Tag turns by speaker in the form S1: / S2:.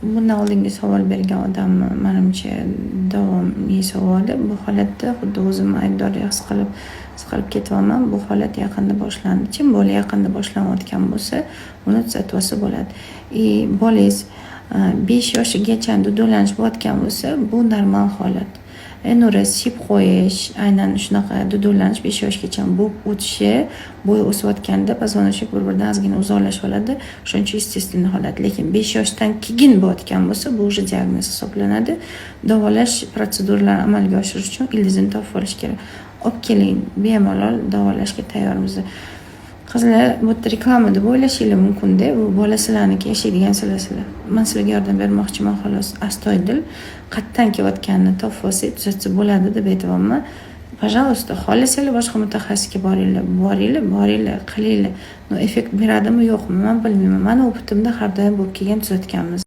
S1: Bundan oldingi savol bergan odamni manimcha davomiy savoli. Bu holatda xuddi o'zimni aybdor his qilib ketyapman. Bu holat yaqinda boshlandi. Kim bola yaqinda boshlanayotgan bo'lsa, uni tuzatib olsa bo'ladi. Bolangiz 5 yoshgacha dudulanish bo'layotgan bo'lsa, bu normal holat. Nuri sip qo'yish, aynan shunaqa dudulanish 5 yoshgacha bo'lib o'tishi, bo'yi o'sayotganda poзвоночник bir-biridan ozgina uzoqlashib oladi. Shuning uchun естественный holat. Lekin 5 yoshdan keyin bo'layotgan bo'lsa, bu уже diagnoz hisoblanadi. Davolash protseduralarini amalga oshirish uchun ildizini topib olish kerak. Olib keling, bemalol davolashga tayyormiz. Qizlar, bu reklama deb o'ylashinglar mumkin-da, bu bola sizlarniki yashaydigan sizlar. Men sizlarga yordam bermoqchiman xolos. Astoydil qayerdan kelayotganini topib olsangiz tuzatsa bo'ladi deb aytyapman. Пожалуйста, xohlasanglar boshqa mutaxassisga boringlar, qilinglar. No effekt beradimi yo'qmi, men bilmayman. Meni opitimda har doim bo'lib kelgan tuzatganmiz.